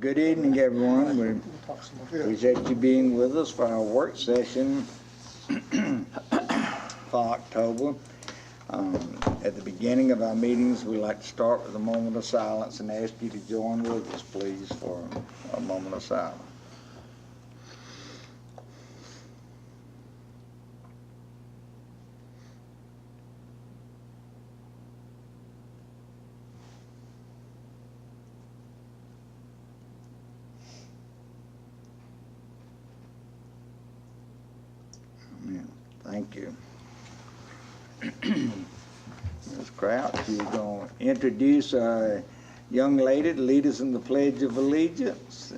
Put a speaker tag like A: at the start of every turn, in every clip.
A: Good evening, everyone. We appreciate you being with us for our work session for October. At the beginning of our meetings, we like to start with a moment of silence and ask you to join with us, please, for a moment of silence. Amen. Thank you. Ms. Crouch, you're going to introduce our young lady to lead us in the Pledge of Allegiance.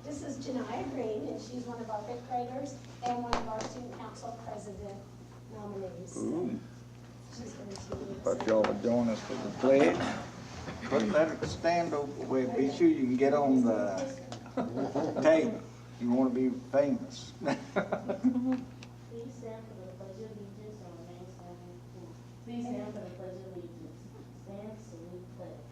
B: This is Janiyah Green, and she's one of our fifth graders and one of our student council president nominees.
A: Ooh.
B: She's going to
A: But y'all will join us for the pledge. But let her stand over where, be sure you can get on the table. You want to be famous.
C: Please stand for the Pledge of Allegiance and remain standing. Please stand for the Pledge of Allegiance. Stand, salute, pledge.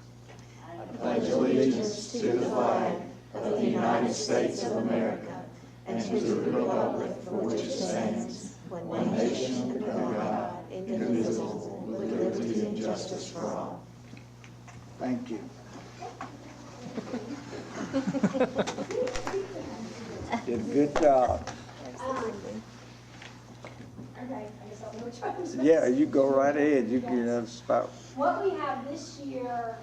C: I
D: pledge allegiance to the flag of the United States of America and to the republic for which it stands, one nation under God, indivisible, with liberty and justice for all.
A: Thank you. Did a good job.
B: Okay, I guess I'll know which one.
A: Yeah, you go right ahead. You can spout.
B: What we have this year,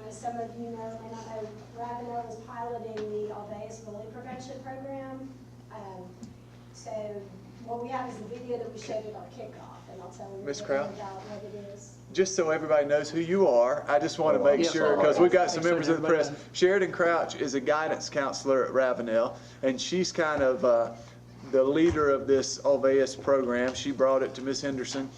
B: as some of you know, and I know Ravenel is piloting the Alveus Bully Prevention Program. So what we have is the video that we showed at our kickoff, and I'll tell you
E: Ms.
B: more
E: Crouch?
B: about what it is.
E: Just so everybody knows who you are, I just want to make sure, because we've got some members of the press. Sheridan Crouch is a guidance counselor at Ravenel, and she's kind of the leader of this Alveus program. She brought it to Miss Henderson.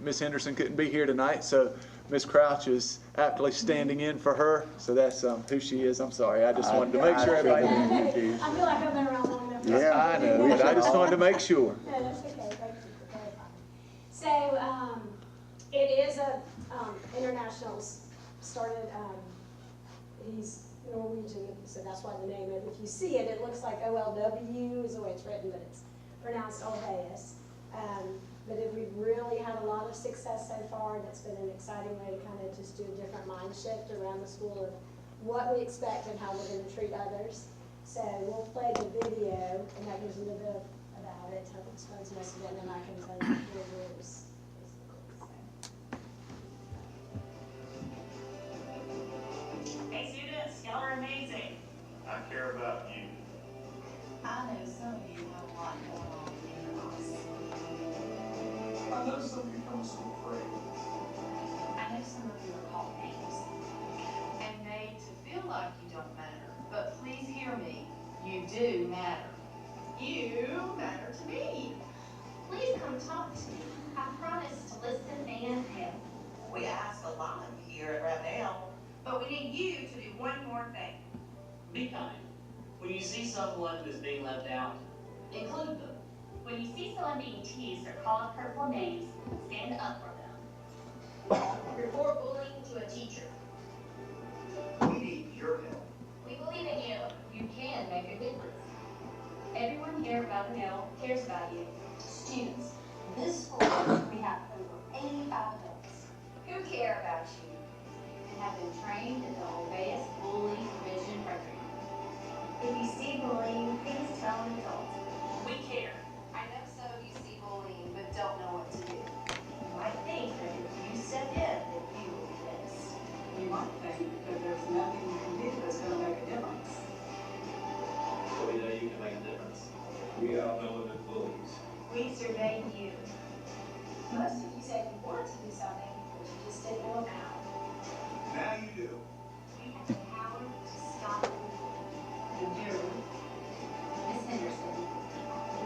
E: Miss Henderson couldn't be here tonight, so Miss Crouch is aptly standing in for her. So that's who she is. I'm sorry. I just wanted to make sure everybody knew who she is.
B: I feel like I've been around long enough.
A: Yeah,
E: I know, but I just wanted to make sure.
B: No, that's okay. Thank you for clarifying. So it is a international started. He's Norwegian, so that's why the name of it. If you see it, it looks like OLW is the way it's written, but it's pronounced Alveus. But we've really had a lot of success so far, and it's been an exciting way to kind of just do a different mind shift around the school of what we expect and how we're going to treat others. So we'll play the video, and that gives you a little bit about it, help explain most of it, and then I can tell you the rules.
F: Hey students, y'all are amazing. I care about you.
C: I know some of you have a lot going on in your lives.
F: I know some of you come to school afraid.
C: I know some of you are called names and made to feel like you don't matter. But please hear me, you do matter.
G: You matter to me. Please come talk to me. I promise to listen and help.
H: We ask a lot here at Ravenel.
G: But we need you to do one more thing.
I: Be kind. When you see someone who is being left out, include them.
G: When you see someone being teased or called hurtful names, stand up for them. Report bullying to a teacher.
F: We need your help.
G: We believe in you. You can make a difference. Everyone here at Ravenel cares about you. Students, this fall we have over 85 adults who care about you and have been trained in the Alveus Bully Prevention Program. If you see bullying, please tell an adult.
I: We care.
G: I know some of you see bullying but don't know what to do. You might think that if you step in, that you will be missed.
C: You might think that there's nothing you can do that's going to make a difference.
I: So we know you can make a difference.
F: We outnumber the bullies.
G: We surveyed you. Most of you said you wanted to do something, but you just didn't know how.
F: Now you do.
G: We have the power to stop the bullying. The jury, Miss Henderson,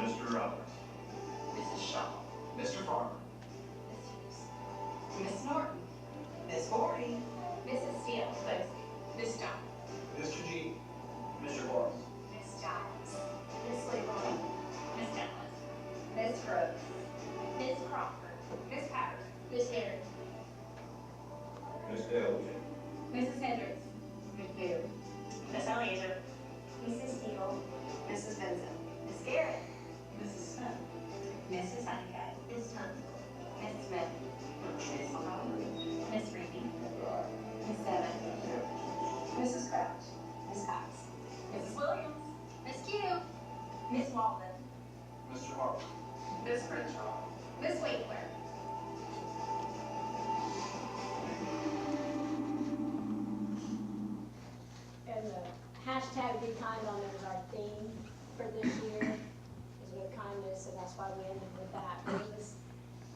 F: Mr. Roberts.
G: Mrs. Shaw,
F: Mr. Farmer.
G: Miss Hughes, Miss Norton,
H: Miss Gordy.
G: Mrs. Steele, Miss John,
F: Mr. G. Mr. Barnes.
G: Miss Giles, Miss Leroy, Miss Douglas, Miss Rose, Miss Crawford, Miss Patterson, Miss Harris,
F: Miss Elgin.
G: Mrs. Miss Walden.
J: Mr. Harper.
G: Miss Crenshaw. Miss Winkler.
B: And the hashtag Be Kind on there is our theme for this year, is with kindness, and that's why we ended with that. But it was,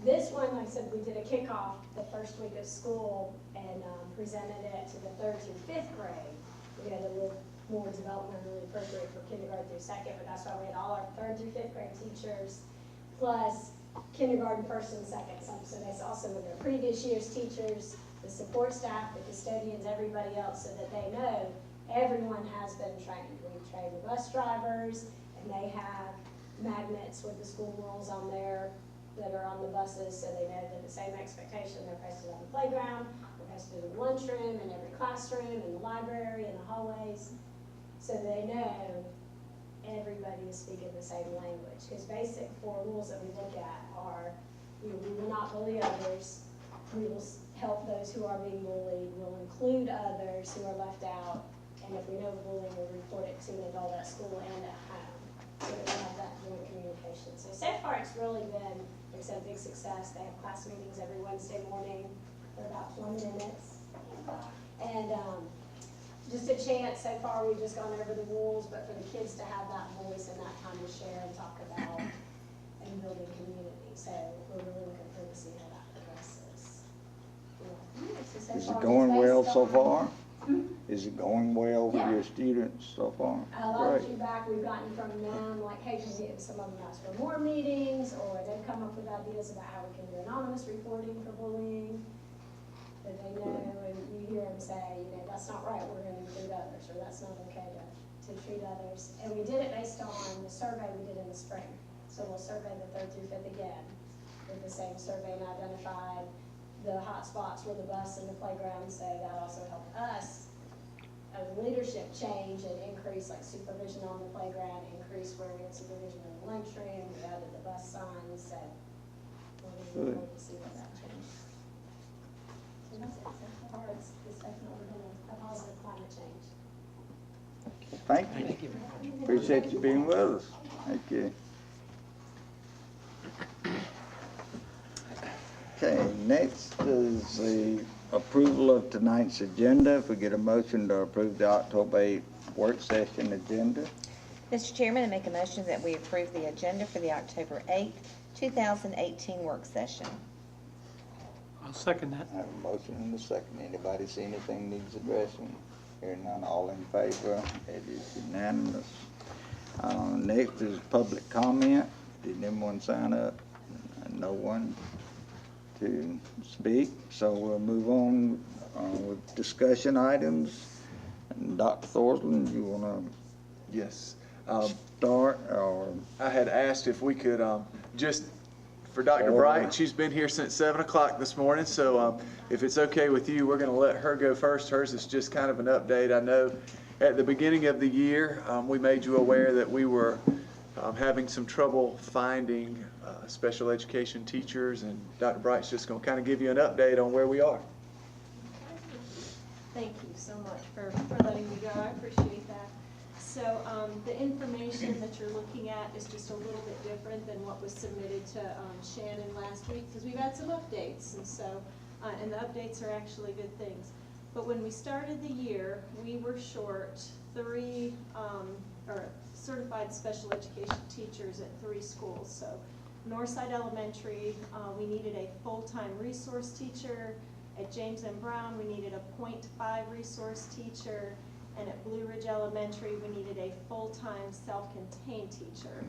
B: this one, like I said, we did a kickoff the first week of school and presented it to the 3rd through 5th grade. We had a little more developmentally appropriate for kindergarten through 2nd, but that's why we had all our 3rd through 5th grade teachers, plus kindergarten 1st and 2nd. So they saw some of their previous year's teachers, the support staff, the custodians, everybody else, so that they know everyone has been trained. We've trained the bus drivers, and they have magnets with the school rules on there that are on the buses, so they know that the same expectation, they're posted on the playground, they're posted in the lunchroom, in every classroom, in the library, in the hallways, so they know everybody is speaking the same language. Because basic 4 rules that we look at are, we will not bully others, we will help those who are being bullied, we'll include others who are left out, and if we know bullying, we'll report it to an adult at school and at home. So we have that joint communication. So far it's really been, like I said, a big success. They have class meetings every Wednesday morning for about 20 minutes. And just a chance, so far we've just gone over the rules, but for the kids to have that voice and that time to share and talk about and building community. So we're really looking forward to see how that progresses. So
A: Is
B: far,
A: it going
B: it's
A: well
B: based
A: so
B: on-
A: far? Is it going well with
B: Yeah.
A: your students so far?
B: A lot of
A: Great.
B: feedback we've gotten from them, like, hey, can we, some of them ask for more meetings, or they've come up with ideas about how we can do anonymous reporting for bullying. That they know, and you hear them say, you know, that's not right, we're gonna include others, or that's not okay to treat others. And we did it based on the survey we did in the spring. So we'll survey the 3rd through 5th again with the same survey and identified the hot spots were the bus and the playground, so that also helped us as leadership change and increase like supervision on the playground, increase where we had supervision in the lunchroom, we added the bus signs, so we're really looking forward to see what that changed. So that's it, so far it's definitely been a positive climate change.
A: Thank you. Appreciate you being with us. Thank you. Okay, next is the approval of tonight's agenda. If we get a motion to approve the October 8th work session agenda.
D: Mr. Chairman, I make a motion that we approve the agenda for the October 8th, 2018 work session.
J: I'll second that.
A: I have a motion and a second. Anybody see anything needs addressing? Hearing none, all in favor? It is unanimous. Next is public comment. Did anyone sign up? No one to speak, so we'll move on with discussion items. And Dr. Thorson, you want
E: Yes.
A: to start, or?
E: I had asked if we could, just for Dr. Bright, she's been here since 7 o'clock this morning, so if it's okay with you, we're going to let her go first. Hers is just kind of an update. I know at the beginning of the year, we made you aware that we were having some trouble finding special education teachers, and Dr. Bright's just going to kind of give you an update on where we are.
K: Thank you so much for letting me go. I appreciate that. So the information that you're looking at is just a little bit different than what was submitted to Shannon last week, because we've had some updates, and so and the updates are actually good things. But when we started the year, we were short 3 certified special education teachers at 3 schools. So Northside Elementary, we needed a full-time resource teacher. At James M. Brown, we needed a .5 resource teacher. And at Blue Ridge Elementary, we needed a full-time self-contained teacher.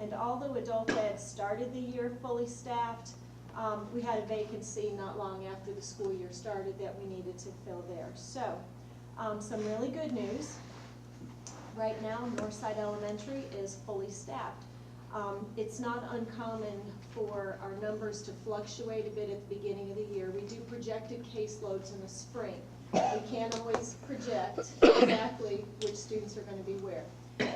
K: And although adult ed started the year fully staffed, we had a vacancy not long after the school year started that we needed to fill there. So some really good news. Right now, Northside Elementary is fully staffed. It's not uncommon for our numbers to fluctuate a bit at the beginning of the year. We do projected caseloads in the spring. We can't always project exactly which students are going to be where.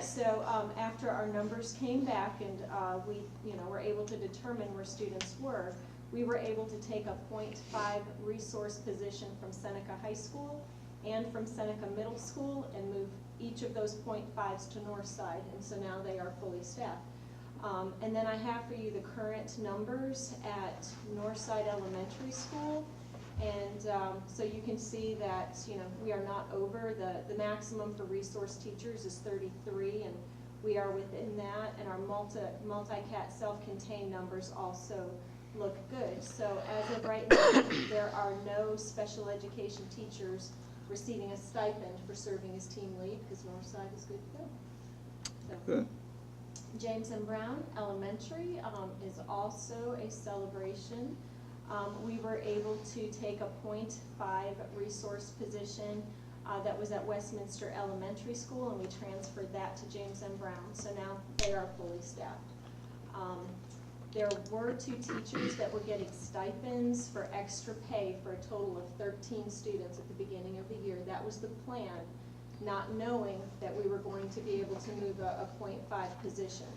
K: So after our numbers came back and we were able to determine where students were, we were able to take a .5 resource position from Seneca High School and from Seneca Middle School and move each of those .5s to Northside, and so now they are fully staffed. And then I have for you the current numbers at Northside Elementary School. And so you can see that, you know, we are not over. The maximum for resource teachers is 33, and we are within that. And our multi-cat self-contained numbers also look good. So as of right now, there are no special education teachers receiving a stipend for serving as team lead, because Northside is good to go. So.
A: Good.
K: James M. Brown Elementary is also a celebration. We were able to take a .5 resource position that was at Westminster Elementary School, and we transferred that to James M. Brown. So now they are fully staffed. There were 2 teachers that were getting stipends for extra pay for a total of 13 students at the beginning of the year. That was the plan, not knowing that we were going to be able to move a .5 position.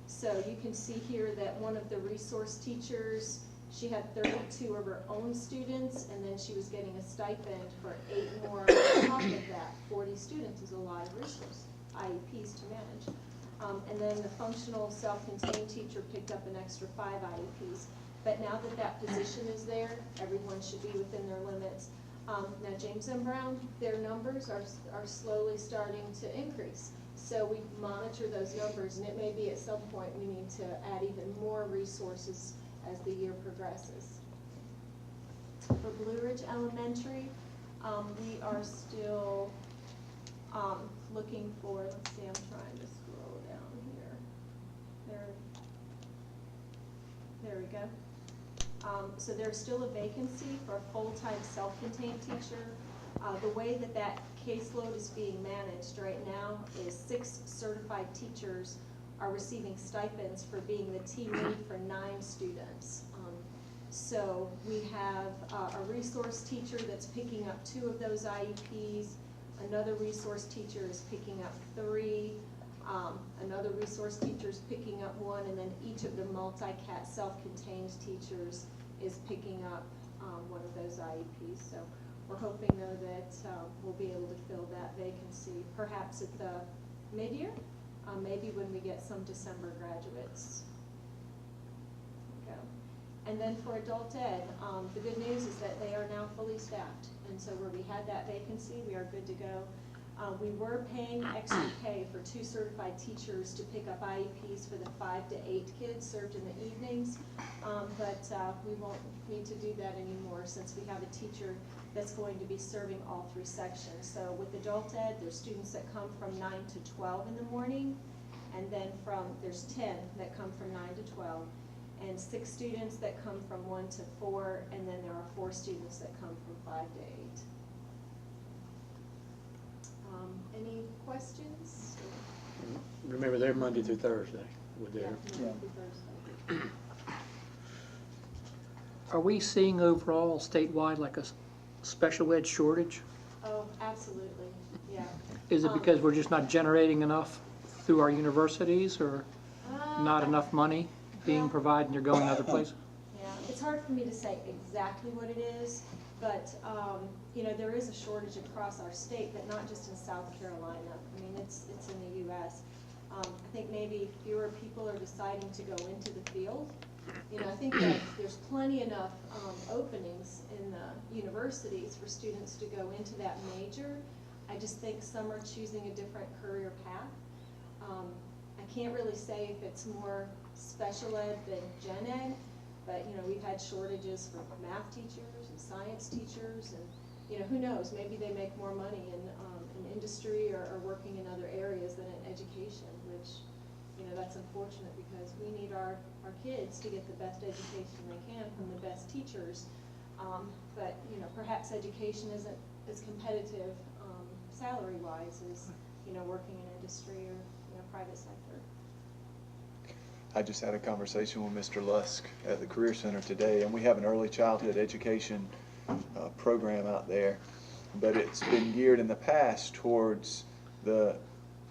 K: So you can see here that one of the resource teachers, she had 32 of her own students, and then she was getting a stipend for 8 more on top of that. 40 students is a lot of resource IEPs to manage. And then the functional self-contained teacher picked up an extra 5 IEPs. But now that that position is there, everyone should be within their limits. Now James M. Brown, their numbers are slowly starting to increase. So we monitor those numbers, and it may be at some point we need to add even more resources as the year progresses. For Blue Ridge Elementary, we are still looking for, let's see, I'm trying to scroll down here. There we go. So there's still a vacancy for a full-time self-contained teacher. The way that that caseload is being managed right now is 6 certified teachers are receiving stipends for being the team lead for 9 students. So we have a resource teacher that's picking up 2 of those IEPs. Another resource teacher is picking up 3. Another resource teacher is picking up 1, and then each of the multi-cat self-contained teachers is picking up one of those IEPs. So we're hoping, though, that we'll be able to fill that vacancy, perhaps at the mid-year, maybe when we get some December graduates. There we go. And then for adult ed, the good news is that they are now fully staffed. And so where we had that vacancy, we are good to go. We were paying extra pay for 2 certified teachers to pick up IEPs for the 5 to 8 kids served in the evenings, but we won't need to do that anymore since we have a teacher that's going to be serving all 3 sections. So with adult ed, there's students that come from 9 to 12 in the morning, and then there's 10 that come from 9 to 12, and 6 students that come from 1 to 4, and then there are 4 students that come from 5 to 8. Any questions?
J: Remember, they're Monday through Thursday with their.
K: Yeah, Monday through Thursday.
L: Are we seeing overall statewide like a special ed shortage?
K: Oh, absolutely, yeah.
L: Is it because we're just not generating enough through our universities, or not enough money being provided and they're going other places?
K: Yeah, it's hard for me to say exactly what it is, but you know, there is a shortage across our state, but not just in South Carolina. I mean, it's in the U.S. I think maybe fewer people are deciding to go into the field. You know, I think that there's plenty enough openings in the universities for students to go into that major. I just think some are choosing a different career path. I can't really say if it's more special ed than gen ed, but you know, we've had shortages for math teachers and science teachers, and you know, who knows, maybe they make more money in industry or working in other areas than in education, which, you know, that's unfortunate because we need our kids to get the best education they can from the best teachers. But, you know, perhaps education isn't as competitive salary-wise as, you know, working in industry or, you know, private sector.
E: I just had a conversation with Mr. Lusk at the Career Center today, and we have an early childhood education program out there, but it's been geared in the past towards the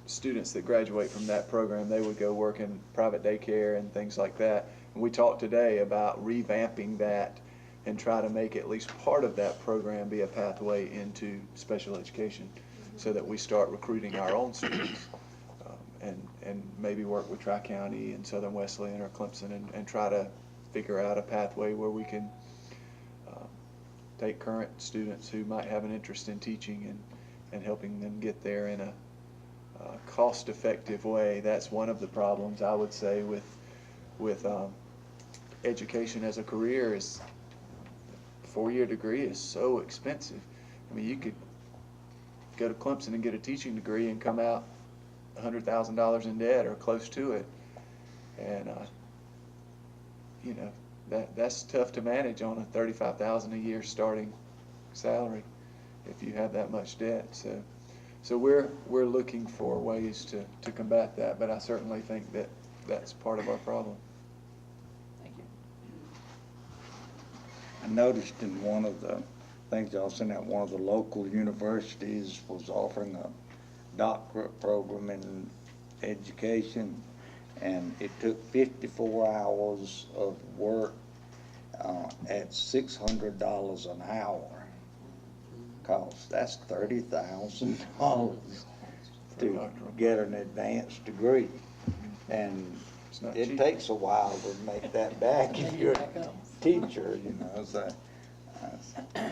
E: students that graduate from that program. They would go work in private daycare and things like that. And we talked today about revamping that and try to make at least part of that program be a pathway into special education. so that we start recruiting our own students. And maybe work with Tri-County and Southern Wesleyan or Clemson and try to figure out a pathway where we can take current students who might have an interest in teaching and helping them get there in a cost-effective way. That's one of the problems, I would say, with education as a career. Is a 4-year degree is so expensive. I mean, you could go to Clemson and get a teaching degree and come out $100,000 in debt or close to it, and you know, that's tough to manage on a $35,000 a year starting salary if you have that much debt. So we're looking for ways to combat that, but I certainly think that that's part of our problem.
L: Thank you.
A: I noticed in one of the things y'all sent out, one of the local universities was offering a doctorate program in education, and it took 54 hours of work at $600 an hour. Cost, that's $30,000 to get an advanced degree, and it
E: cheap.
A: takes a while to make that back if you're a teacher, you know. So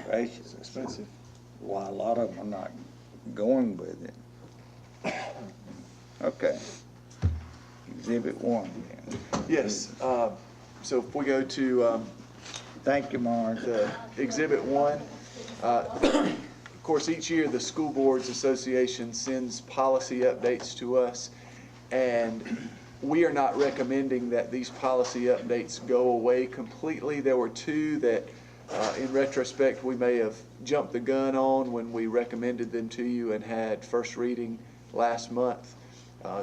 A: gracious,
E: It's expensive.
A: why a lot of them are not going with it. Okay. Exhibit 1 then.
E: Yes. So if we go to
A: Thank you, Mark.
E: the Exhibit 1, of course, each year the School Boards Association sends policy updates to us, and we are not recommending that these policy updates go away completely. There were 2 that, in retrospect, we may have jumped the gun on when we recommended them to you and had first reading last month.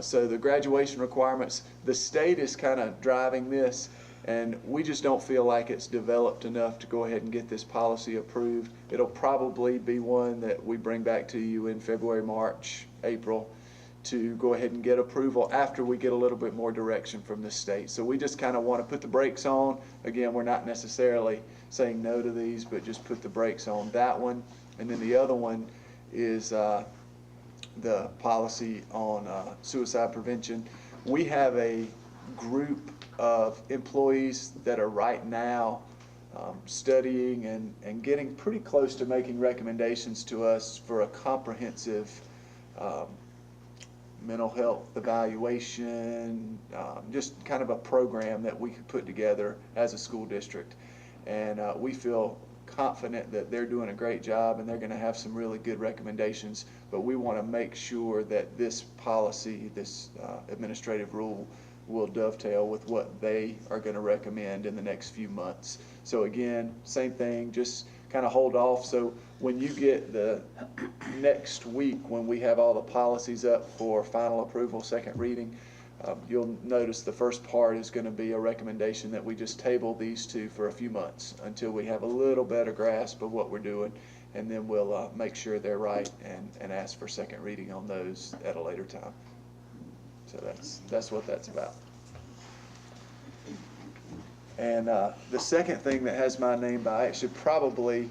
E: So the graduation requirements, the state is kind of driving this, and we just don't feel like it's developed enough to go ahead and get this policy approved. It'll probably be one that we bring back to you in February, March, April to go ahead and get approval after we get a little bit more direction from the state. So we just kind of want to put the brakes on. Again, we're not necessarily saying no to these, but just put the brakes on that one. And then the other one is the policy on suicide prevention. We have a group of employees that are right now studying and getting pretty close to making recommendations to us for a comprehensive mental health evaluation, just kind of a program that we could put together as a school district. And we feel confident that they're doing a great job and they're going to have some really good recommendations, but we want to make sure that this policy, this administrative rule, will dovetail with what they are going to recommend in the next few months. So again, same thing, just kind of hold off. So when you get the next week, when we have all the policies up for final approval, second reading, you'll notice the first part is going to be a recommendation that we just table these 2 for a few months until we have a little better grasp of what we're doing, and then we'll make sure they're right and ask for second reading on those at a later time. So that's what that's about. And the second thing that has my name by it should probably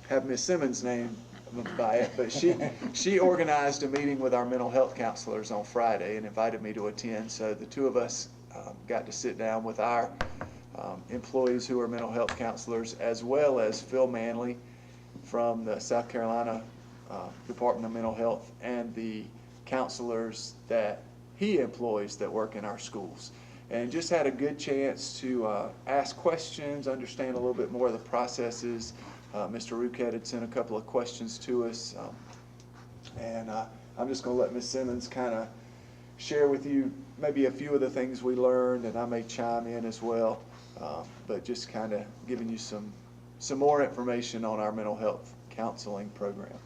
E: have Ms. Simmons' name by it, but she organized a meeting with our mental health counselors on Friday and invited me to attend. So the 2 of us got to sit down with our employees who are mental health counselors, as well as Phil Manley from the South Carolina Department of Mental Health, and the counselors that he employs that work in our schools. And just had a good chance to ask questions, understand a little bit more of the processes. Mr. Ruquette had sent a couple of questions to us, and I'm just going to let Ms. Simmons kind of share with you maybe a few of the things we learned, and I may chime in as well, but just kind of giving you some more information on our mental health counseling program.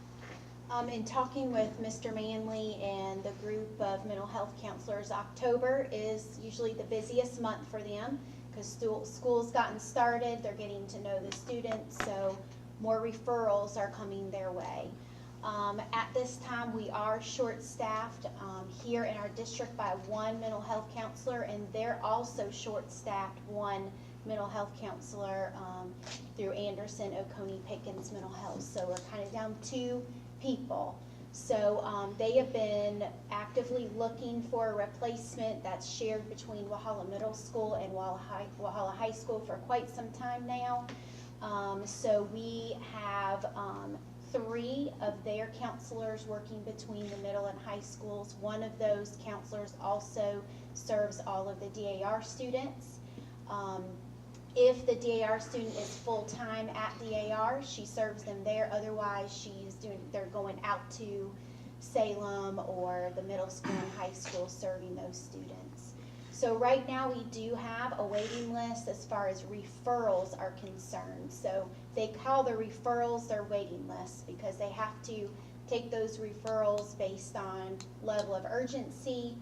M: In talking with Mr. Manley and the group of mental health counselors, October is usually the busiest month for them because school's gotten started, they're getting to know the students, so more referrals are coming their way. At this time, we are short-staffed here in our district by 1 mental health counselor, and they're also short-staffed 1 mental health counselor through Anderson, Oconee, Pickens Mental Health. So we're kind of down 2 people. So they have been actively looking for a replacement that's shared between Walhalla Middle School and Walhalla High School for quite some time now. So we have 3 of their counselors working between the middle and high schools. One of those counselors also serves all of the DAR students. If the DAR student is full-time at DAR, she serves them there. Otherwise, they're going out to Salem or the middle school and high school serving those students. So right now we do have a waiting list as far as referrals are concerned. So they call the referrals their waiting list because they have to take those referrals based on level of urgency.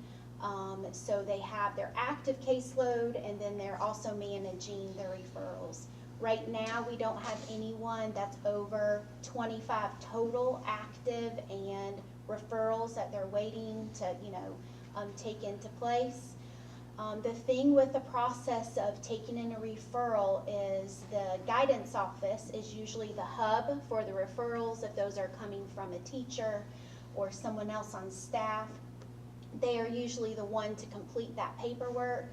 M: So they have their active caseload, and then they're also managing the referrals. Right now, we don't have anyone that's over 25 total active and referrals that they're waiting to, take into place. The thing with the process of taking in a referral is the guidance office is usually the hub for the referrals if those are coming from a teacher or someone else on staff. They are usually the one to complete that paperwork.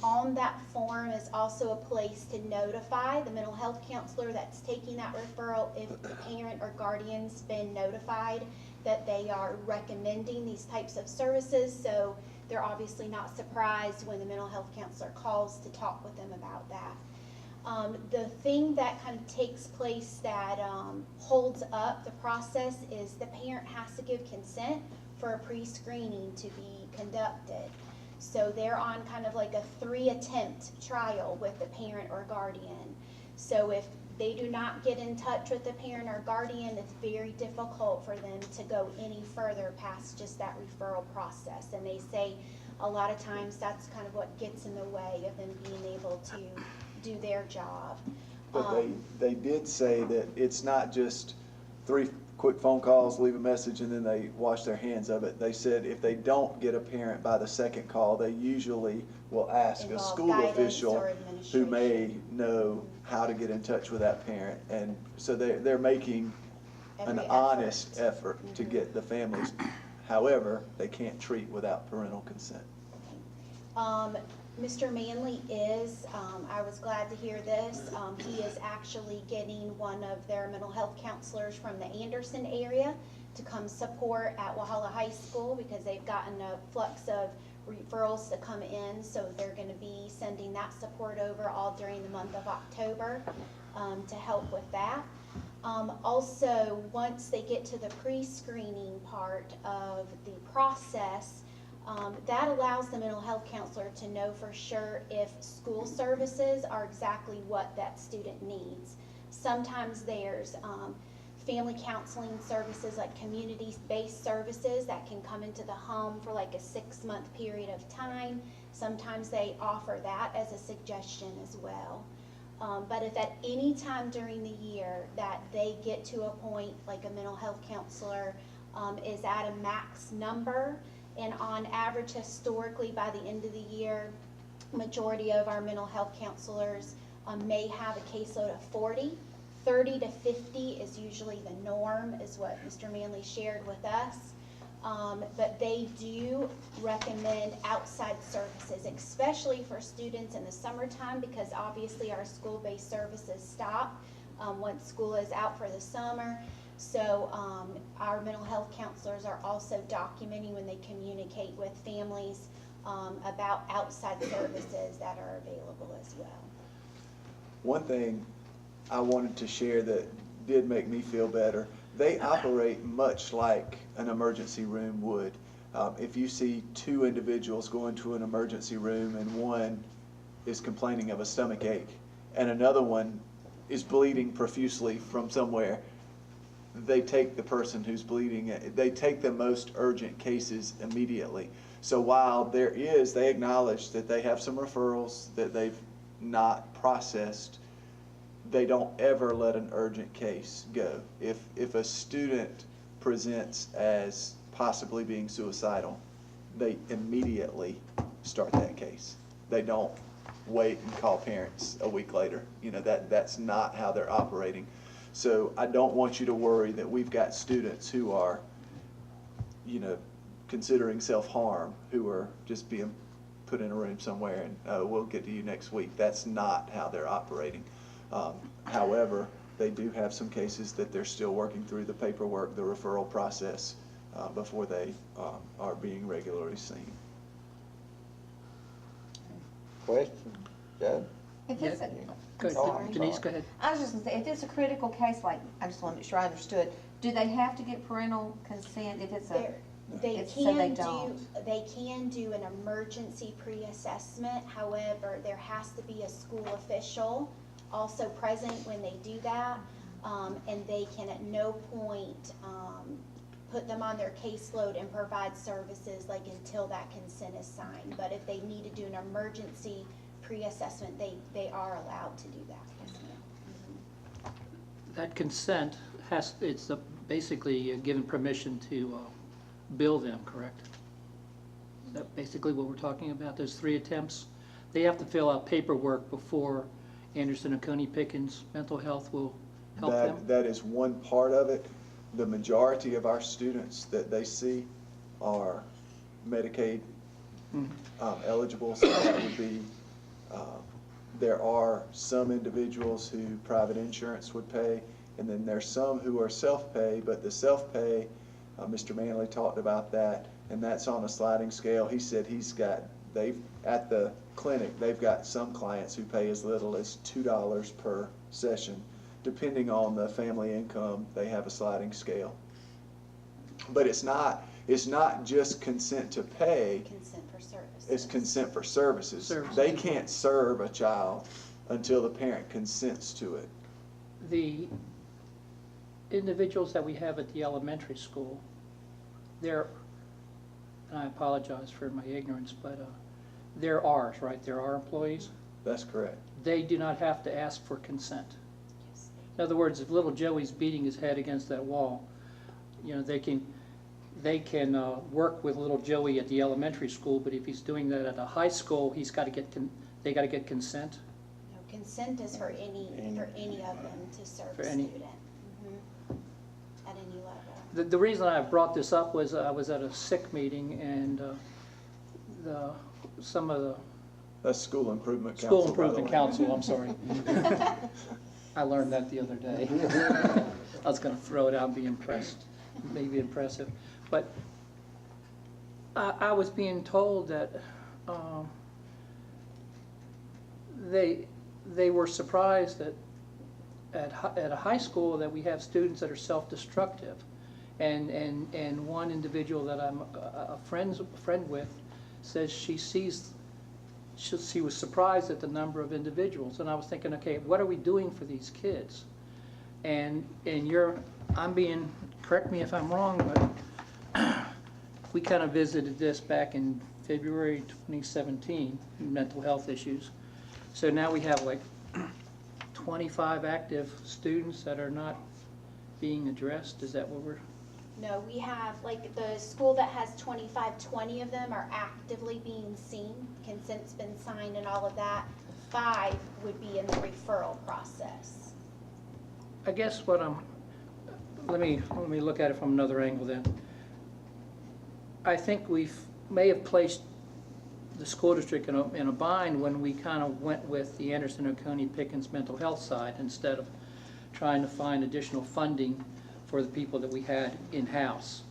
M: On that form is also a place to notify the mental health counselor that's taking that referral if the parent or guardian's been notified that they are recommending these types of services. So they're obviously not surprised when the mental health counselor calls to talk with them about that. The thing that kind of takes place that holds up the process is the parent has to give consent for a pre-screening to be conducted. So they're on kind of like a 3-attempt trial with the parent or guardian. So if they do not get in touch with the parent or guardian, it's very difficult for them to go any further past just that referral process. And they say a lot of times that's kind of what gets in the way of them being able to do their job.
E: But they did say that it's not just 3 quick phone calls, leave a message, and then they wash their hands of it. They said if they don't get a parent by the 2nd call, they usually will ask a school official who may know how to get in touch with that parent. And so they're making an honest effort to get the families. However, they can't treat without parental consent.
M: Mr. Manley is, I was glad to hear this, he is actually getting one of their mental health counselors from the Anderson area to come support at Walhalla High School because they've gotten a flux of referrals to come in, so they're going to be sending that support over all during the month of October to help with that. Also, once they get to the pre-screening part of the process, that allows the mental health counselor to know for sure if school services are exactly what that student needs. Sometimes there's family counseling services like community-based services that can come into the home for like a 6-month period of time. Sometimes they offer that as a suggestion as well. But if at any time during the year that they get to a point like a mental health counselor is at a max number, and on average historically by the end of the year, majority of our mental health counselors may have a caseload of 40. 30 to 50 is usually the norm, is what Mr. Manley shared with us. But they do recommend outside services, especially for students in the summertime, because obviously our school-based services stop once school is out for the summer. So our mental health counselors are also documenting when they communicate with families about outside services that are available as well.
E: One thing I wanted to share that did make me feel better, they operate much like an emergency room would. If you see 2 individuals go into an emergency room and one is complaining of a stomach ache and another one is bleeding profusely from somewhere, they take the person who's bleeding, they take the most urgent cases immediately. So while they acknowledge that they have some referrals that they've not processed, they don't ever let an urgent case go. If a student presents as possibly being suicidal, they immediately start that case. They don't wait and call parents a week later. That's not how they're operating. So I don't want you to worry that we've got students who are considering self-harm who are just being put in a room somewhere and we'll get to you next week. That's not how they're operating. However, they do have some cases that they're still working through the paperwork, the referral process before they are being regularly seen.
A: Question, Joe?
D: If it's a,
L: Go ahead,
D: sorry.
L: Denise, go ahead.
D: I was just gonna say, if it's a critical case, like, I just wanna make sure I understood, do they have to get parental consent if it's a,
M: They
D: if say they
M: can
D: don't?
M: they can do an emergency pre-assessment, however, there has to be a school official also present when they do that, and they can at no point, put them on their caseload and provide services like until that consent is signed. But if they need to do an emergency pre-assessment, they are allowed to do that. Yes, ma'am.
L: That consent it's basically given permission to bill them, correct? Is that basically what we're talking about, those 3 attempts? They have to fill out paperwork before Anderson and Coney Pickens Mental Health will help them?
E: That is one part of it. The majority of our students that they see are Medicaid eligible, so that would be, there are some individuals who private insurance would pay, and then there's some who are self-pay, but the self-pay, Mr. Manley talked about that, and that's on a sliding scale. He said at the clinic, they've got some clients who pay as little as $2 per session. Depending on the family income, they have a sliding scale. But it's not just consent to pay.
M: Consent for services.
E: It's consent for services. They can't serve a child until the parent consents to it.
L: The individuals that we have at the elementary school, and I apologize for my ignorance, but they're ours, right? They're our employees?
E: That's correct.
L: They do not have to ask for consent. In other words, if little Joey's beating his head against that wall, they can work with little Joey at the elementary school, but if he's doing that at a high school, they got to get consent.
M: No, consent is for any of them to serve
L: For
M: a
L: any.
M: student. At any level.
L: The reason I brought this up was I was at a SICK meeting, and some of the
E: That's School Improvement Council.
L: School Improvement Council, I'm sorry. I learned that the other day. I was going to throw it out and be impressed, maybe impressive. But I was being told that they were surprised that at a high school that we have students that are self-destructive. And one individual that I'm a friend with says she was surprised at the number of individuals, and I was thinking, okay, what are we doing for these kids? And correct me if I'm wrong, but we kind of visited this back in February 2017, mental health issues. So now we have like 25 active students that are not being addressed. Is that what we're?
M: No, we have, like, the school that has 20 of them are actively being seen. Consent's been signed and all of that. 5 would be in the referral process.
L: I guess let me look at it from another angle then. I think we may have placed the school district in a bind when we kind of went with the Anderson and Coney Pickens mental health side instead of trying to find additional funding for the people that we had in-house.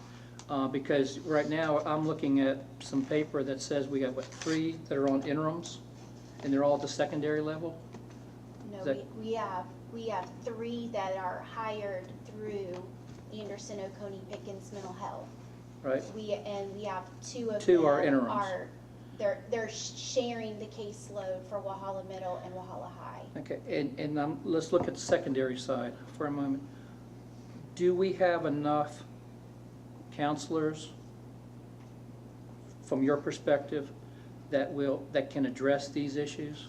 L: Because right now I'm looking at some paper that says we got, 3 that are on interims, and they're all at the secondary level?
M: No, we have 3 that are hired through Anderson Oconee Pickens Mental Health.
L: Right.
M: We have 2 of
L: 2
M: them
L: are interims.
M: They're sharing the caseload for Walhalla Middle and Walhalla High.
L: Okay, and let's look at the secondary side for a moment. Do we have enough counselors, from your perspective, that can address these issues?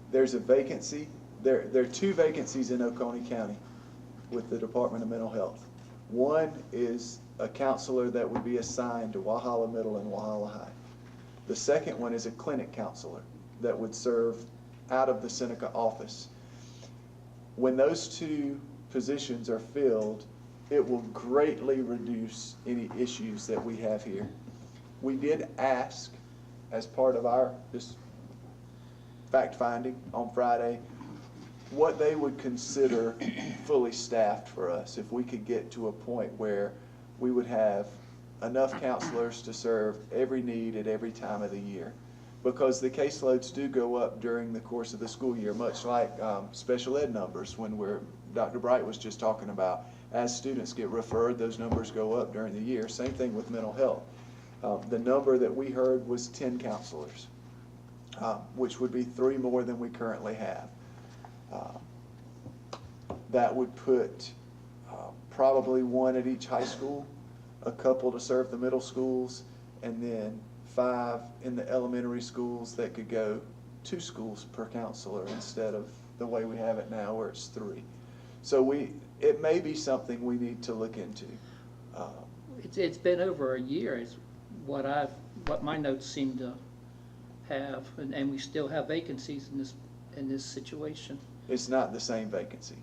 E: There's a vacancy. There are 2 vacancies in Oconee County with the Department of Mental Health. One is a counselor that would be assigned to Walhalla Middle and Walhalla High. The second one is a clinic counselor that would serve out of the Seneca office. When those 2 positions are filled, it will greatly reduce any issues that we have here. We did ask, as part of our this fact finding on Friday, what they would consider fully staffed for us if we could get to a point where we would have enough counselors to serve every need at every time of the year. Because the caseloads do go up during the course of the school year, much like special ed numbers when Dr. Bright was just talking about. As students get referred, those numbers go up during the year. Same thing with mental health. The number that we heard was 10 counselors, which would be 3 more than we currently have. That would put probably 1 at each high school, a couple to serve the middle schools, and then 5 in the elementary schools that could go 2 schools per counselor instead of the way we have it now where it's 3. So it may be something we need to look into.
L: It's been over a year is what my notes seem to have, and we still have vacancies in this situation.
E: It's not the same vacancy.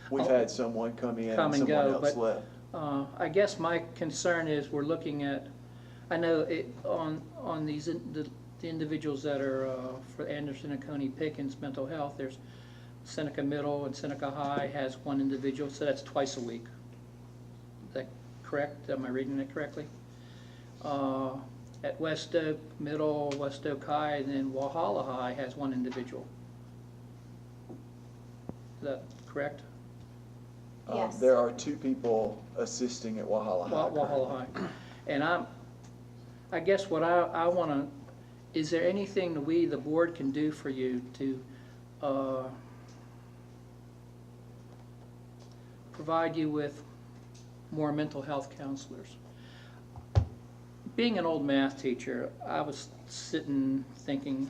E: We've had someone come in and
L: and
E: someone
L: go,
E: else
L: but
E: left.
L: I guess my concern is we're looking at, I know on the individuals that are for Anderson and Coney Pickens mental health, there's Seneca Middle and Seneca High has 1 individual, so that's twice a week. Is that correct? Am I reading it correctly? At West Oak Middle, West Oak High, and then Walhalla High has 1 individual. Is that correct?
M: Yes.
E: There are 2 people assisting at Walhalla High.
L: Walhalla High. And I guess what I want to, is there anything that we, the board, can do for you to provide you with more mental health counselors? Being an old math teacher, I was sitting thinking,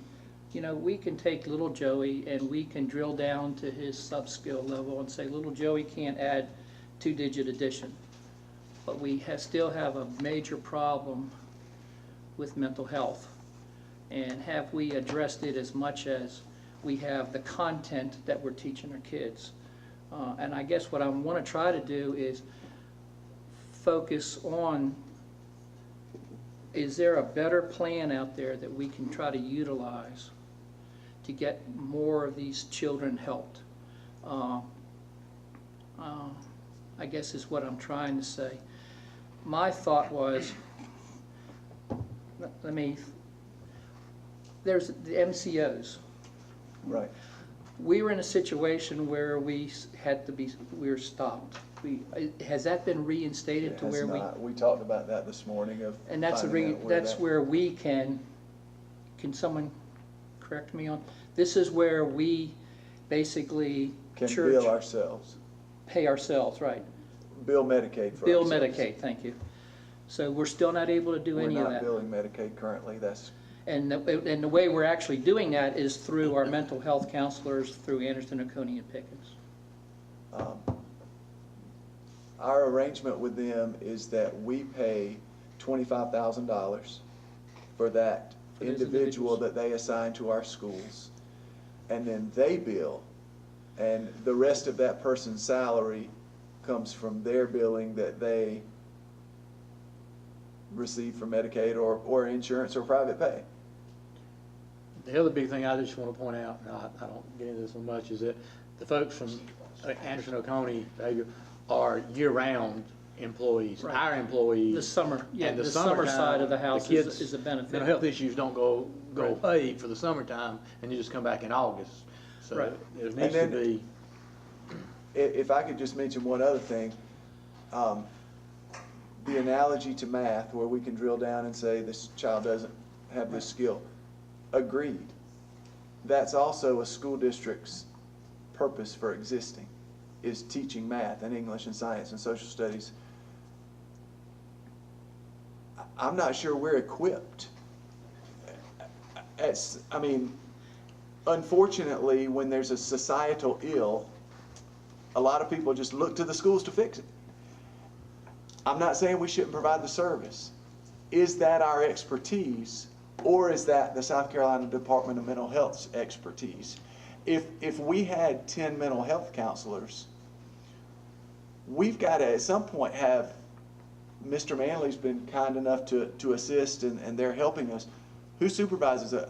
L: you know, we can take little Joey and we can drill down to his sub-skill level and say little Joey can't add 2-digit addition. But we still have a major problem with mental health. And have we addressed it as much as we have the content that we're teaching our kids? And I guess what I want to try to do is focus on, is there a better plan out there that we can try to utilize to get more of these children helped? I guess is what I'm trying to say. My thought was, there's the MCOs.
E: Right.
L: We were in a situation where we were stopped. Has that been reinstated to where
E: we talked about that this morning
L: and that's where we can someone correct me on, this is where we basically
E: can bill ourselves.
L: Pay ourselves, right.
E: Bill Medicaid for
L: Bill
E: ourselves.
L: Medicaid, thank you. So we're still not able to do any of that.
E: We're not billing Medicaid currently.
L: And the way we're actually doing that is through our mental health counselors, through Anderson, Oconee, and Pickens.
E: Our arrangement with them is that we pay $25,000 for that individual that they assign to our schools, and then they bill, and the rest of that person's salary comes from their billing that they receive from Medicaid or insurance or private pay.
J: The other big thing I just want to point out, and I don't get into this so much, is that the folks from Anderson, Oconee are year-round employees.
L: Right.
J: Our employees.
L: The summer, yeah,
J: and
L: the summer side of the house is a benefit.
J: Mental health issues don't go
L: Right.
J: away for the summertime, and you just come back in August. So
L: Right.
J: there needs to be.
E: If I could just mention one other thing, the analogy to math, where we can drill down and say this child doesn't have this skill. Agreed. That's also a school district's purpose for existing, is teaching math and English and science and social studies. I'm not sure we're equipped. Unfortunately, when there's a societal ill, a lot of people just look to the schools to fix it. I'm not saying we shouldn't provide the service. Is that our expertise, or is that the South Carolina Department of Mental Health's expertise? If we had 10 mental health counselors, we've got to, at some point, have, Mr. Manley's been kind enough to assist, and they're helping us. Who supervises it?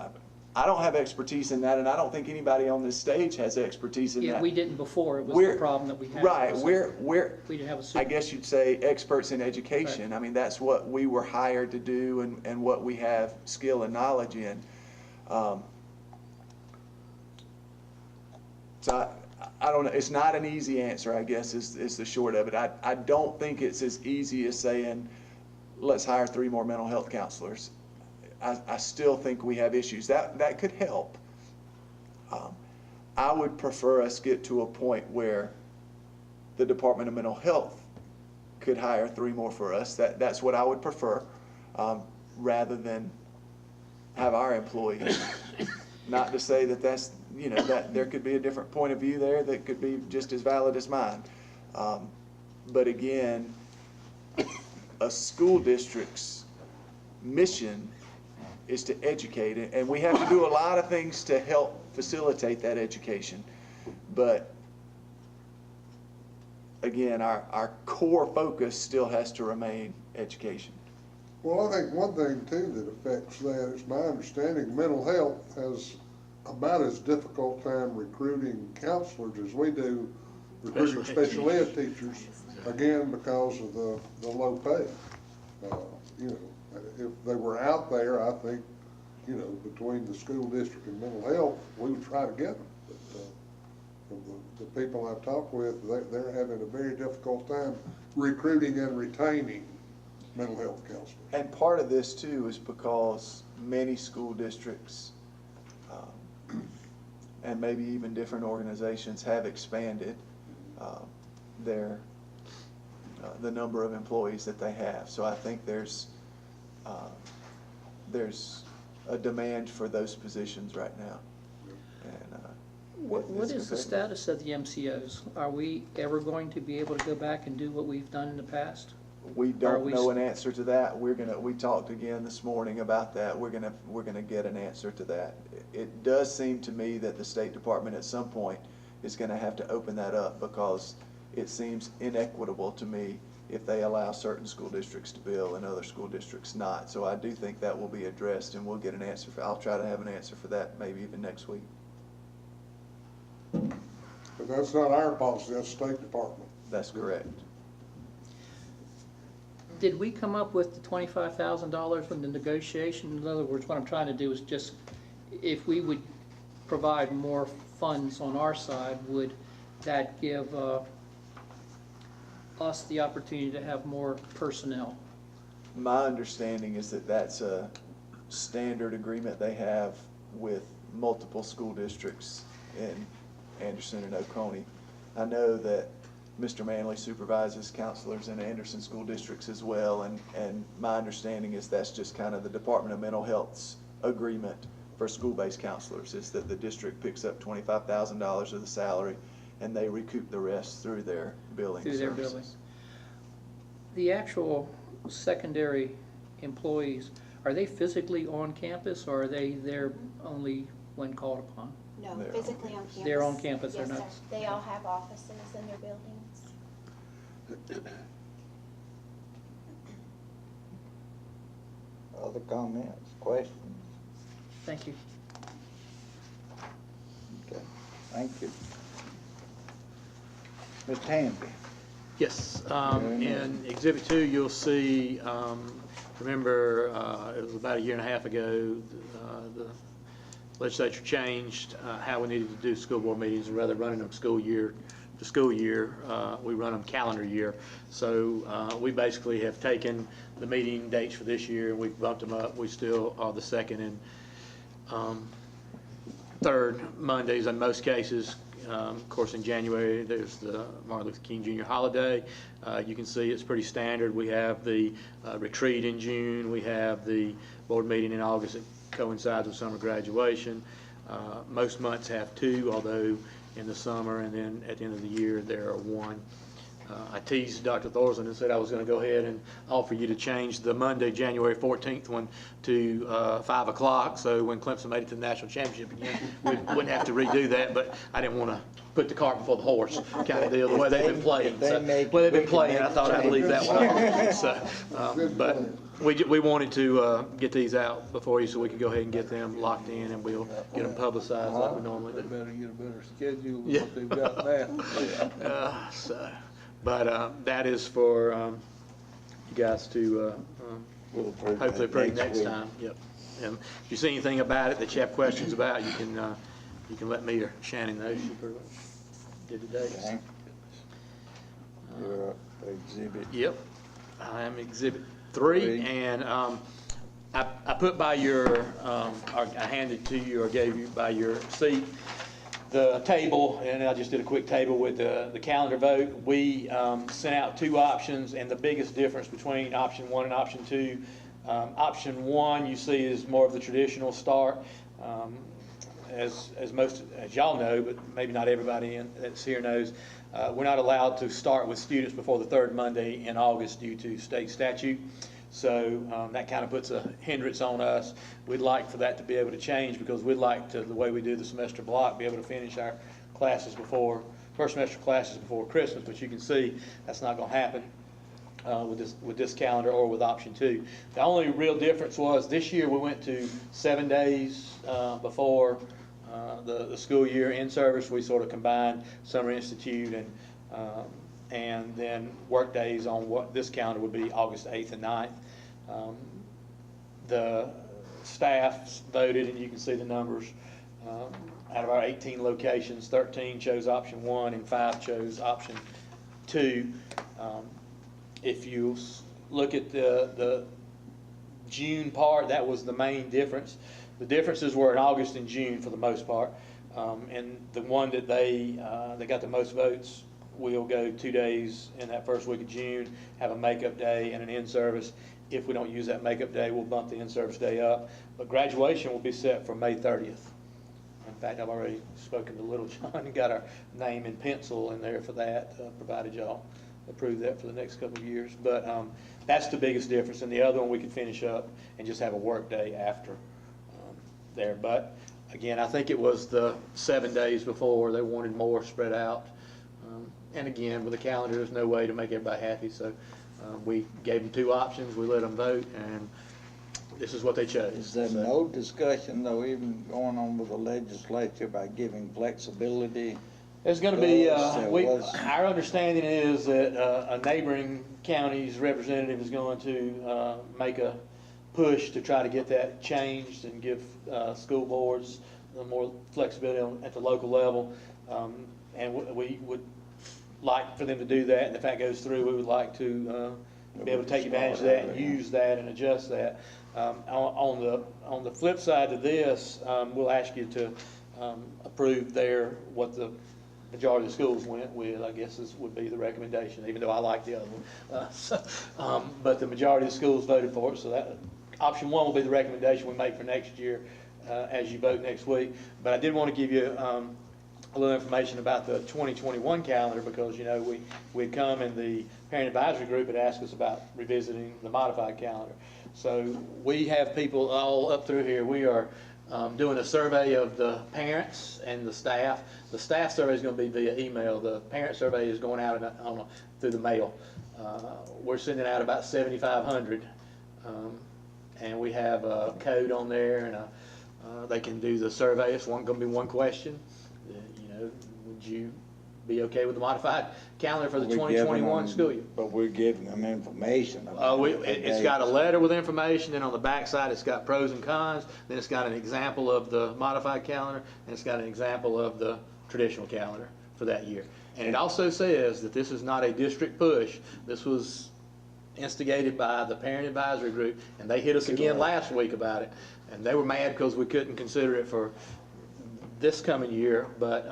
E: I don't have expertise in that, and I don't think anybody on this stage has expertise in
L: Yeah,
E: that.
L: we didn't before, it was
E: We're-
L: the problem that we had.
E: Right,
L: So
E: we're,
L: We didn't have a
E: I
L: super.
E: guess you'd say, experts in education.
L: Right.
E: I mean, that's what we were hired to do, and what we have skill and knowledge in. So I don't know, it's not an easy answer, I guess, is the short of it. I don't think it's as easy as saying, let's hire 3 more mental health counselors. I still think we have issues. That could help. I would prefer us get to a point where the Department of Mental Health could hire 3 more for us. That's what I would prefer, rather than have our employees. Not to say that that's, you know, that there could be a different point of view there that could be just as valid as mine. But again, a school district's mission is to educate, and we have to do a lot of things to help facilitate that education. But again, our core focus still has to remain education.
N: Well, I think one thing too that affects that is my understanding mental health has about as difficult time recruiting counselors as we do recruiting special ed teachers, again, because of the low pay. You know, if they were out there, I think, you know, between the school district and mental health, we would try to get them. But from the people I've talked with, they're having a very difficult time recruiting and retaining mental health counselors.
E: And part of this too is because many school districts and maybe even different organizations have expanded the number of employees that they have. So I think there's a demand for those positions right now. And
L: What is the status of the MCOs? Are we ever going to be able to go back and do what we've done in the past?
E: We don't know an answer to that. We talked again this morning about that. We're gonna get an answer to that. It does seem to me that the State Department at some point is gonna have to open that up, because it seems inequitable to me if they allow certain school districts to bill and other school districts not. So I do think that will be addressed, and we'll get an answer I'll try to have an answer for that maybe even next week.
N: But that's not our policy, that's State Department.
E: That's correct.
L: Did we come up with the $25,000 from the negotiation? In other words, what I'm trying to do is just, if we would provide more funds on our side, would that give us the opportunity to have more personnel?
E: My understanding is that that's a standard agreement they have with multiple school districts in Anderson and Oconee. I know that Mr. Manley supervises counselors in Anderson school districts as well, and my understanding is that's just kind of the Department of Mental Health's agreement for school-based counselors, is that the district picks up $25,000 of the salary and they recoup the rest through their billing services.
L: Through their billing. The actual secondary employees, are they physically on campus, or are they there only when called upon?
M: No, physically on campus.
L: They're on campus,
M: Yes,
L: they're not.
M: sir. They all have offices in their buildings.
A: Other comments, questions?
L: Thank you.
A: Okay, thank you. Ms. Tanby?
J: Yes, in Exhibit 2, you'll see, remember, it was about a year and a half ago, the legislature changed how we needed to do school board meetings, rather than running them school year to school year, we run them calendar year. So we basically have taken the meeting dates for this year and we've bumped them up. We still are the second and third Mondays in most cases. Of course, in January, there's the Martin Luther King Jr. holiday. You can see it's pretty standard. We have the retreat in June. We have the board meeting in August that coincides with summer graduation. Most months have two, although in the summer and then at the end of the year there are one. I teased Dr. Thorson and said I was going to go ahead and offer you to change the Monday, January 14th one to 5 o'clock, so when Clemson made it to the national championship again, we wouldn't have to redo that, but I didn't want to put the cart before the horse kind of deal, the way they've been playing. So, well, they've been playing, I thought I'd leave that one off. So, but we wanted to get these out before you so we could go ahead and get them locked in, and we'll get them publicized like we normally do.
O: They better get a better schedule than
J: Yeah.
O: what they've got now.
J: But that is for you guys to hopefully approve next
A: week.
J: time. Yep. And if you see anything about it that you have questions about, you can let me or Shannon know. She pretty much did the dates.
A: Okay. You're exhibit.
J: Yep. I am exhibit 3, and I put by your, or I handed to you or gave you by your seat the table, and I just did a quick table with the calendar vote. We sent out 2 options, and the biggest difference between option 1 and option 2, option 1 you see is more of the traditional start. As y'all know, but maybe not everybody that's here knows, we're not allowed to start with students before the 3rd Monday in August due to state statute. So that kind of puts a hindrance on us. We'd like for that to be able to change, because we'd like to, the way we do the semester block, be able to finish our classes first semester classes before Christmas, but you can see that's not going to happen with this calendar or with option 2. The only real difference was this year we went to 7 days before the school year in service. We sort of combined Summer Institute and then work days on what this calendar would be August 8th and 9th. The staff voted, and you can see the numbers. Out of our 18 locations, 13 chose option 1 and 5 chose option 2. If you look at the June part, that was the main difference. The differences were in August and June for the most part. And the one that they got the most votes, we'll go 2 days in that first week of June, have a makeup day and an in-service. If we don't use that makeup day, we'll bump the in-service day up. But graduation will be set for May 30th. In fact, I've already spoken to Little John and got our name in pencil in there for that, provided y'all approve that for the next couple of years. But that's the biggest difference. And the other one we could finish up and just have a work day after there. But again, I think it was the 7 days before they wanted more spread out. And again, with the calendar, there's no way to make everybody happy. So we gave them 2 options. We let them vote, and this is what they chose.
A: Is there no discussion, though, even going on with the legislature about giving flexibility?
J: There's going to be,
A: was.
J: our understanding is that a neighboring county's representative is going to make a push to try to get that changed and give school boards more flexibility at the local level. And we would like for them to do that, and if that goes through, we would like to be able to take advantage of that and use that and adjust that. On the flip side of this, we'll ask you to approve what the majority of the schools went with, I guess would be the recommendation, even though I like the other one. But the majority of the schools voted for it, so that option 1 will be the recommendation we make for next year as you vote next week. But I did want to give you a little information about the 2021 calendar, because we'd come and the parent advisory group had asked us about revisiting the modified calendar. So we have people all up through here. We are doing a survey of the parents and the staff. The staff survey is going to be via email. The parent survey is going out through the mail. We're sending out about 7,500, and we have a code on there, and they can do the survey. It's going to be one question. Would you be okay with the modified calendar for the 2021 school year?
A: But we're giving them information.
J: It's got a letter with information, then on the back side it's got pros and cons, then it's got an example of the modified calendar, and it's got an example of the traditional calendar for that year. And it also says that this is not a district push. This was instigated by the parent advisory group, and they hit us again last week about it, and they were mad because we couldn't consider it for this coming year. But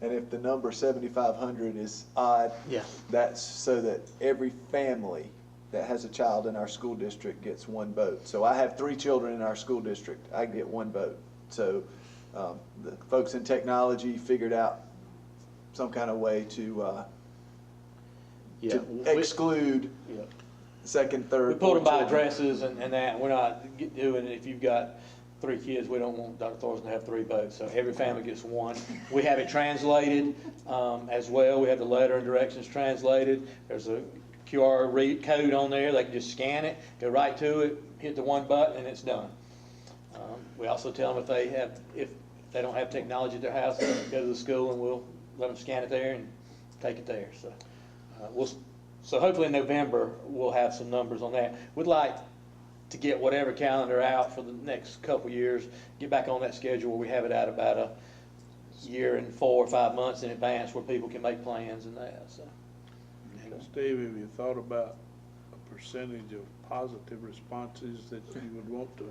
E: and if the number 7,500 is odd,
J: yeah,
E: that's so that every family that has a child in our school district gets 1 vote. So I have 3 children in our school district. I get 1 vote. So the folks in technology figured out some kind of way to
J: Yeah,
E: to exclude
J: Yeah.
E: second, third.
J: We pulled them by
E: fourth children.
J: addresses and that, we're not doing, if you've got 3 kids, we don't want Dr. Thorson to have 3 boats, so every family gets one. We have it translated, as well, we have the letter and directions translated, there's a QR code on there, they can just scan it, go right to it, hit the one button, and it's done. We also tell them if they don't have technology at their house, go to the school and we'll let them scan it there and take it there, so. So hopefully in November, we'll have some numbers on that. We'd like to get whatever calendar out for the next couple years, get back on that schedule where we have it out about a year and 4 or 5 months in advance where people can make plans and that, so.
O: Steve, have you thought about a percentage of positive responses that you would want to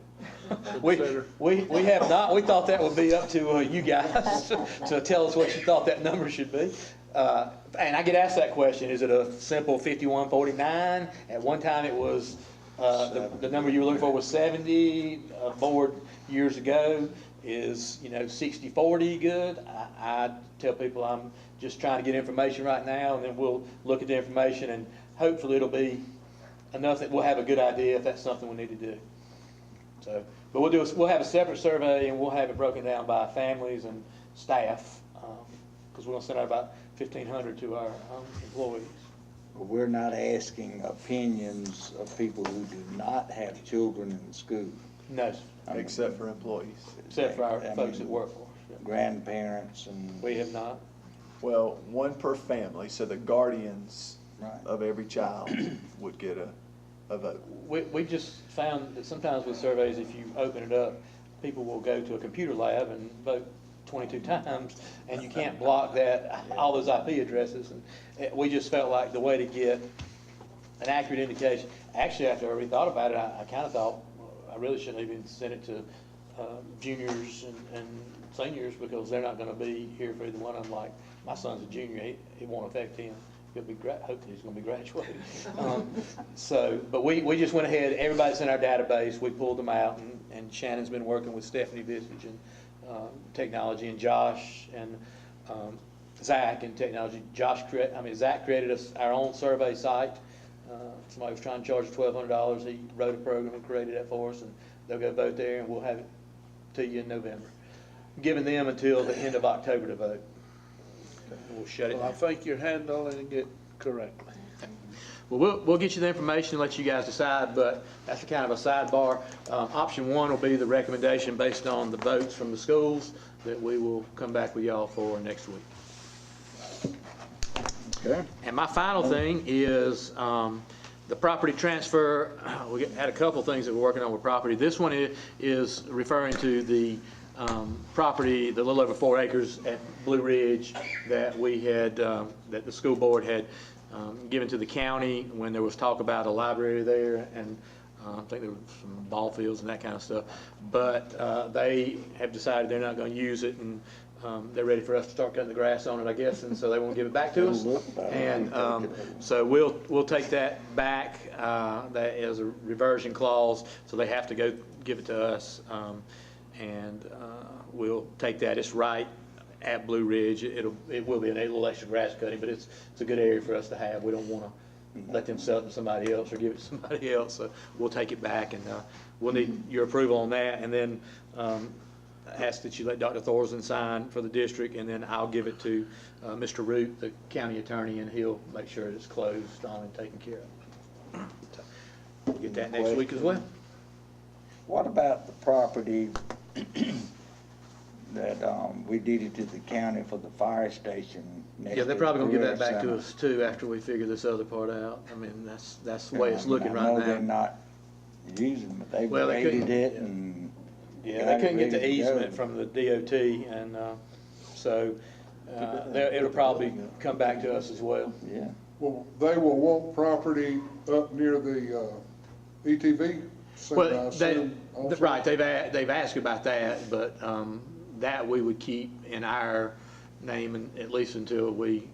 O: consider?
J: We have not. We thought that would be up to you guys to tell us what you thought that number should be. And I get asked that question, is it a simple 51-49? At one time it was, the number you were looking for was 70. A board years ago is, 60-40 good. I tell people I'm just trying to get information right now, and then we'll look at the information, and hopefully it'll be enough that we'll have a good idea if that's something we need to do. So, but we'll have a separate survey, and we'll have it broken down by families and staff, because we're going to send out about 1,500 to our employees.
A: But we're not asking opinions of people who do not have children in school.
J: No,
E: Except for employees.
J: except for our folks that work for us. Yeah.
A: Grandparents and.
J: We have not.
E: Well, one per family, so the guardians
A: Right.
E: of every child would get a vote.
J: We just found that sometimes with surveys, if you open it up, people will go to a computer lab and vote 22 times, and you can't block all those IP addresses. And we just felt like the way to get an accurate indication, actually after I really thought about it, I kind of thought I really shouldn't even send it to juniors and seniors, because they're not going to be here for either one of them. Like my son's a junior, it won't affect him. He'll be hopefully he's going to be graduating. But we just went ahead. Everybody's in our database. We pulled them out, and Shannon's been working with Stephanie Visage and technology, and Josh and Zach in technology. Zach created us our own survey site. Somebody was trying to charge us $1,200. He wrote a program and created that for us, and they'll go vote there, and we'll have it to you in November. Giving them until the end of October to vote. We'll shut it
O: Well, I
J: down.
O: think you're handling it correctly.
J: Well, we'll get you the information and let you guys decide, but that's a kind of a sidebar. Option 1 will be the recommendation based on the votes from the schools that we will come back with y'all for next week.
A: Okay.
J: And my final thing is the property transfer. We had a couple things that we're working on with property. This one is referring to the property, the little over 4 acres at Blue Ridge that we had, that the school board had given to the county when there was talk about a library there, and I think there were some ball fields and that kind of stuff. But they have decided they're not going to use it, and they're ready for us to start cutting the grass on it, I guess, and so they won't give it back to us. And so we'll take that back. That is a reversion clause, so they have to go give it to us. And we'll take that. It's right at Blue Ridge. It will be a little extra grass cutting, but it's a good area for us to have. We don't want to let them sell it to somebody else or give it to somebody else. So we'll take it back, and we'll need your approval on that. And then ask that you let Dr. Thorson sign for the district, and then I'll give it to Mr. Root, the county attorney, and he'll make sure it's closed on and taken care of. So we'll get that next week as well.
A: What about the property that we deeded to the county for the fire station?
J: Yeah, they're probably gonna give that back to us too after we figure this other part out. I mean, that's the way it's looking right
A: I know
J: now.
A: they're not using it, but they
J: Well, they
A: graded
J: couldn't-
A: it and.
J: Yeah, they couldn't get the
A: ready to go.
J: easement from the DOT, and so it'll probably come back to us as well.
A: Yeah.
N: Well, they will want property up near the ETV center, I
J: Well,
N: assume, also.
J: right, they've asked about that, but that we would keep in our name, and at least until we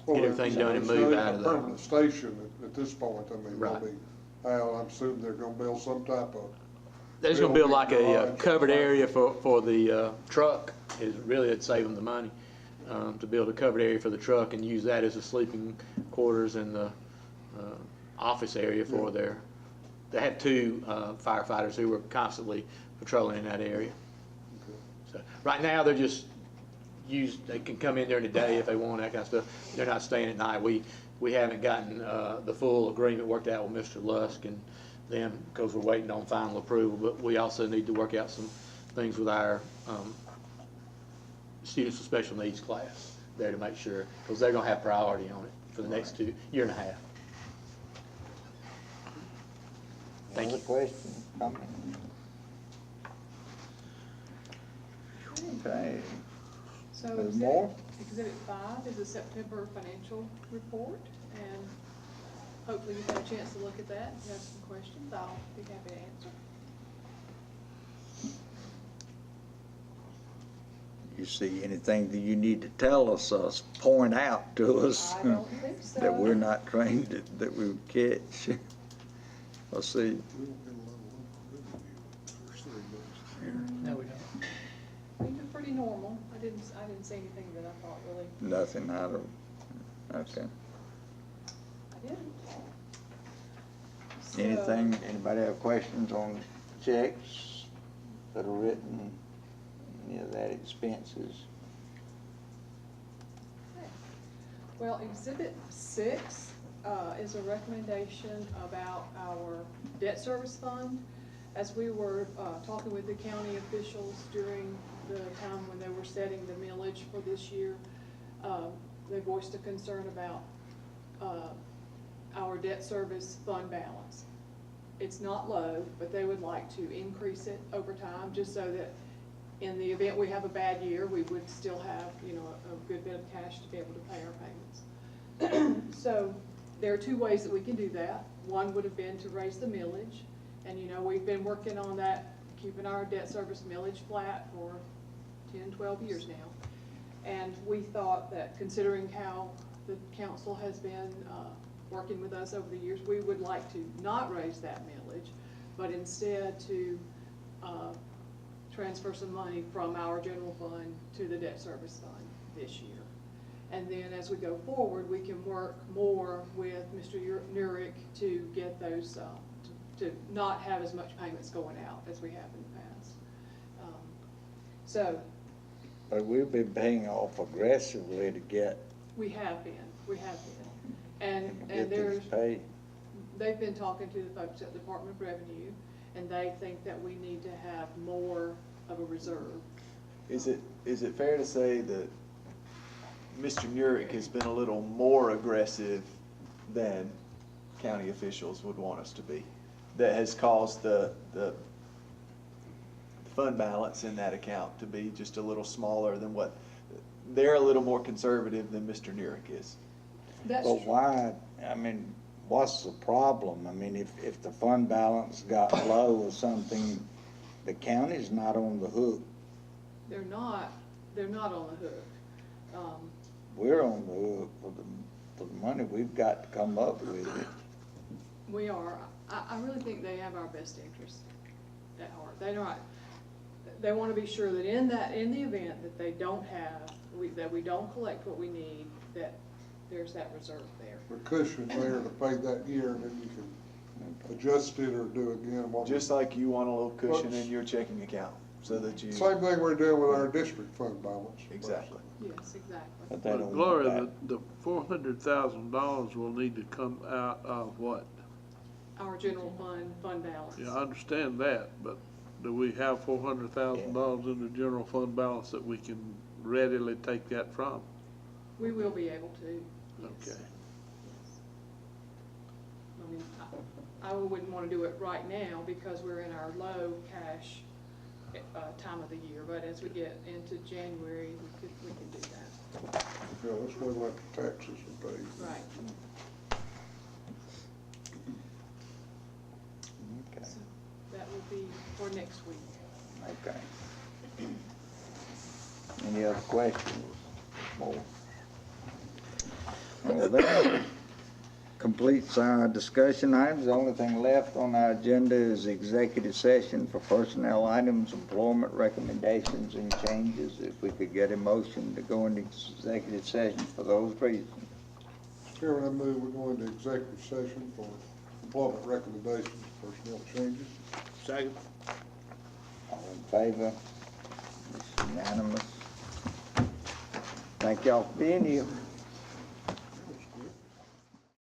N: Well,
J: get everything done and
N: it's
J: move
N: not
J: out
N: even
J: of
N: a
J: there.
N: permanent station at this point. I mean,
J: Right.
N: they'll be, I'm assuming they're gonna build some type of.
J: They're just gonna build like a
N: building garage.
J: covered area for the truck. Is really, it'd save them the money. to build a covered area for the truck and use that as the sleeping quarters and the office area for their, they have 2 firefighters who were constantly patrolling in that area. So right now, they're just they can come in during the day if they want, that kind of stuff. They're not staying at night. We haven't gotten the full agreement worked out with Mr. Lusk and them because we're waiting on final approval, but we also need to work out some things with our students with special needs class there to make sure, because they're going to have priority on it for the next year and a half. Thank you.
A: Other question, comment? Okay.
P: So
A: There's more?
P: Exhibit 5 is a September financial report, and hopefully you've had a chance to look at that. If you have some questions, I'll be happy to answer.
A: You see anything that you need to tell us, point out to us
P: I don't think so.
A: that we're not trained that we would catch? Let's see.
L: No, we don't.
P: Things are pretty normal. I didn't see anything that I thought really.
A: Nothing out of, okay.
P: I didn't.
A: Anything, anybody have questions on checks that are written, any of that expenses?
P: Well, Exhibit 6 is a recommendation about our debt service fund. As we were talking with the county officials during the time when they were setting the millage for this year, they voiced a concern about our debt service fund balance. It's not low, but they would like to increase it over time, just so that in the event we have a bad year, we would still have, you know, a good bit of cash to be able to pay our payments. So there are 2 ways that we can do that. One would have been to raise the millage, and you know, we've been working on that, keeping our debt service millage flat for 10, 12 years now. And we thought that considering how the council has been working with us over the years, we would like to not raise that millage, but instead to transfer some money from our general fund to the debt service fund this year. And then as we go forward, we can work more with Mr. Nurick to get those, to not have as much payments going out as we have in the past.
A: But we've been paying off aggressively to get.
P: We have been. And
A: Get
P: there's,
A: these paid.
P: they've been talking to the folks at the Department of Revenue, and they think that we need to have more of a reserve.
E: Is it fair to say that Mr. Nurick has been a little more aggressive than county officials would want us to be? That has caused the fund balance in that account to be just a little smaller than what, they're a little more conservative than Mr. Nurick is.
P: That's
A: But why, I mean, what's the problem? I mean, if the fund balance got low or something, the county's not on the hook.
P: They're not on the hook.
A: We're on the hook for the money we've got to come up with it.
P: We are. I really think they have our best interest at heart. They want to be sure that in the event that they don't have, that we don't collect what we need, that there's that reserve there.
N: The cushion there to pay that year, and then you can adjust it or do again.
E: Just like you want a little cushion in your checking account, so that you.
N: Same thing we're doing with our district fund balance.
E: Exactly.
P: Yes, exactly.
A: But they don't
O: Gloria,
A: want
O: the $400,000 will need to come out of what?
P: Our general fund balance.
O: Yeah, I understand that, but do we have $400,000 in the general fund balance that we can readily take that from?
P: We will be able to. Yes.
O: Okay.
P: Yes. I mean, I wouldn't want to do it right now because we're in our low cash time of the year, but as we get into January, we can do that.
N: Yeah, that's when like the taxes are paid.
P: Right.
A: Okay.
P: So that will be for next week.
A: Okay. Any other questions? More? Well, then, completes our discussion items. The only thing left on our agenda is executive session for personnel items, employment recommendations and changes. If we could get a motion to go into executive session for those reasons.
N: Chairman, I move we go into executive session for employment recommendations, personnel changes.
O: Second.
A: All in favor? It's unanimous. Thank y'all for being here.